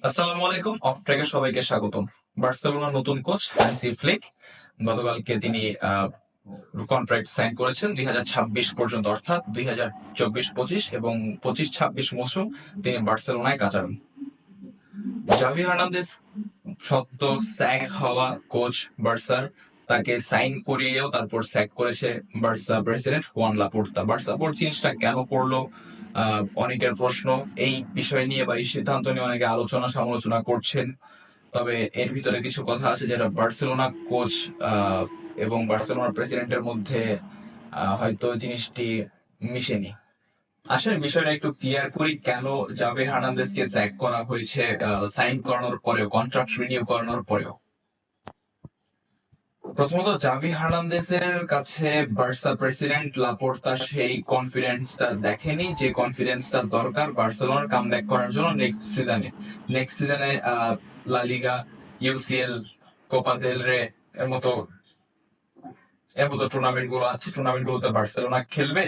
আসসালামু আলাইকুম। অফ ট্র্যাকে সবাইকে স্বাগতম। বার্সেলোনার নতুন কোচ হ্যান্সি ফ্লিক গতকালকে তিনি কন্ট্রাক্ট সাইন করেছেন 2026 পর্যন্ত, অর্থাৎ 2024-25 এবং 25-26 মৌসুম তিনি বার্সেলোনায় কাটাবেন। জাভি হার্নান্দেজ সদ্য স্যাক হওয়া কোচ বার্সার, তাকে সাইন করিয়েও তারপর স্যাক করেছে Barca president Juan Laporta. Barca board জিনিসটা কেন করলো, অনেকের প্রশ্ন। এই বিষয় নিয়ে বা এই সিদ্ধান্ত নিয়ে অনেকে আলোচনা সমালোচনা করছেন। তবে এর ভিতরে কিছু কথা আছে যেটা বার্সেলোনা কোচ এবং বার্সেলোনার প্রেসিডেন্টের মধ্যে হয়তো জিনিসটি মিশেনি। আসলে বিষয়টা একটু ক্লিয়ার করি, কেন জাভি হার্নান্দেজকে স্যাক করা হয়েছে সাইন করানোর পরেও, কন্ট্রাক্ট রিনিউ করানোর পরেও। প্রথমত, জাভি হার্নান্দেজের কাছে বার্সা প্রেসিডেন্ট লাপোর্তা সেই কনফিডেন্সটা দেখেনি যে কনফিডেন্সটা দরকার বার্সেলোনার কামব্যাক করার জন্য নেক্সট সিজনে লা লিগা, ইউসিএল, কোপা দেল রে এর মতো টুর্নামেন্ট গুলো আছে, টুর্নামেন্ট গুলোতে বার্সেলোনা খেলবে।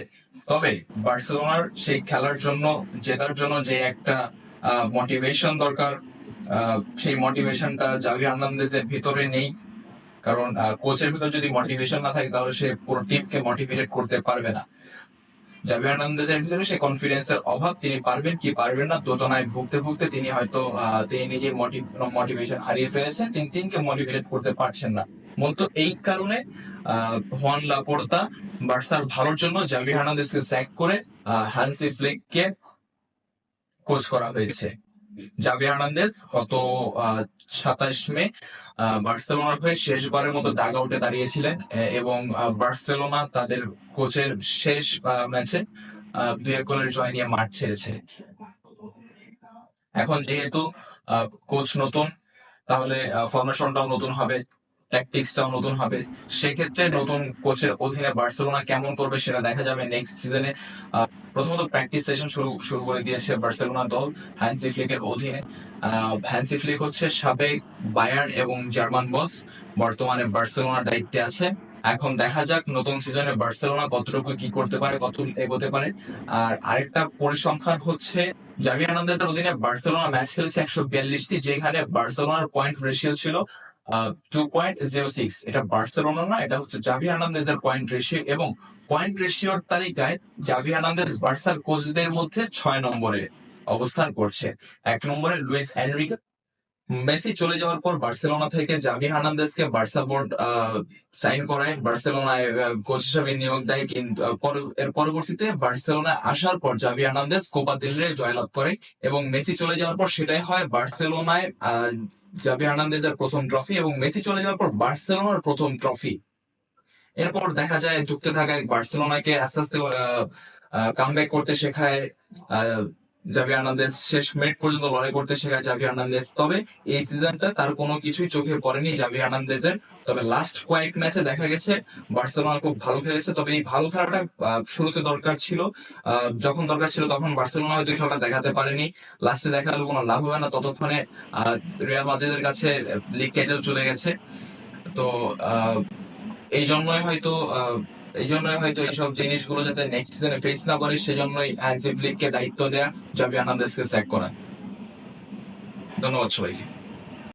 তবে বার্সেলোনার সেই খেলার জন্য, জেতার জন্য যে একটা মোটিভেশন দরকার, সেই মোটিভেশনটা জাভি হার্নান্দেজের ভিতরে নেই। কারণ কোচের ভিতর যদি মোটিভেশন না থাকে তাহলে সে পুরো টিমকে মোটিভেট করতে পারবে না। জাভি হার্নান্দেজের ভিতরে সেই কনফিডেন্সের অভাব, তিনি পারবেন কি পারবেন না দোটানায় ভুগতে ভুগতে তিনি হয়তো তিনি নিজে মোটিভেশন হারিয়ে ফেলেছেন, তিনি টিমকে মোটিভেট করতে পারছেন না। মূলত এই কারণে হুয়ান লাপোর্তা বার্সার ভালোর জন্য জাভি হার্নান্দেজকে স্যাক করে হ্যান্সি ফ্লিককে কোচ করা হয়েছে। জাভি হার্নান্দেজ গত 27 মে বার্সেলোনার হয়ে শেষবারের মতো ডাগ আউটে দাঁড়িয়েছিলেন এবং বার্সেলোনা তাদের কোচের শেষ ম্যাচে 2-1 গোলের জয় নিয়ে মাঠ ছেড়েছে। এখন যেহেতু কোচ নতুন, তাহলে ফরমেশনটাও নতুন হবে, ট্যাকটিক্সটাও নতুন হবে। সেক্ষেত্রে নতুন কোচের অধীনে বার্সেলোনা কেমন করবে সেটা দেখা যাবে নেক্সট সিজনে। প্রথমত প্র্যাকটিস সেশন শুরু করে দিয়েছে বার্সেলোনা দল হ্যান্সি ফ্লিকের অধীনে। হ্যান্সি ফ্লিক হচ্ছে সাবেক বায়ার্ন এবং জার্মান বস, বর্তমানে বার্সেলোনার দায়িত্বে আছে। এখন দেখা যাক নতুন সিজনে বার্সেলোনা কতটুকু কি করতে পারে, কত এগোতে পারে। আর আরেকটা পরিসংখ্যান হচ্ছে, জাভি হার্নান্দেজের অধীনে বার্সেলোনা ম্যাচ খেলেছে 142টি, যেখানে বার্সেলোনার পয়েন্ট রেশিও ছিল 2.06। এটা বার্সেলোনা না, এটা হচ্ছে জাভি হার্নান্দেজের পয়েন্ট রেশিও। এবং পয়েন্ট রেশিওর তালিকায় জাভি হার্নান্দেজ বার্সার কোচদের মধ্যে 6 নম্বরে অবস্থান করছে। 1 নম্বরে লুইস এনরিকে। মেসি চলে যাওয়ার পর বার্সেলোনা থেকে জাভি হার্নান্দেজকে বার্সা বোর্ড সাইন করায়, বার্সেলোনায় কোচ হিসেবে নিয়োগ দেয়। কিন্তু এর পরবর্তীতে বার্সেলোনায় আসার পর জাভি হার্নান্দেজ কোপা দেল রে জয়লাভ করে এবং মেসি চলে যাওয়ার পর সেটাই হয় বার্সেলোনায় জাভি হার্নান্দেজের প্রথম ট্রফি এবং মেসি চলে যাওয়ার পর বার্সেলোনার প্রথম ট্রফি। এরপর দেখা যায় ঢুকতে থাকায় বার্সেলোনাকে আস্তে আস্তে কামব্যাক করতে শেখায় জাভি হার্নান্দেজ, শেষ মিনিট পর্যন্ত লড়াই করতে শেখায় জাভি হার্নান্দেজ। তবে এই সিজনটা তার কোনো কিছুই চোখে পড়েনি জাভি হার্নান্দেজের। তবে লাস্ট কয়েক ম্যাচে দেখা গেছে বার্সেলোনা খুব ভালো খেলেছে। তবে এই ভালো খেলাটা শুরুতে দরকার ছিল, যখন দরকার ছিল তখন বার্সেলোনা হয়তো খেলাটা দেখাতে পারেনি। লাস্টে দেখালে কোনো লাভ হবে না, ততক্ষণে রিয়াল মাদ্রিদের কাছে লিগ টাইটেল চলে গেছে। তো এই জন্যই হয়তো এইসব জিনিসগুলো যাতে নেক্সট সিজনে ফেস না করে, সেজন্যই হ্যান্সি ফ্লিককে দায়িত্ব দেয়া জাভি হার্নান্দেজকে স্যাক করা। ধন্যবাদ সবাইকে।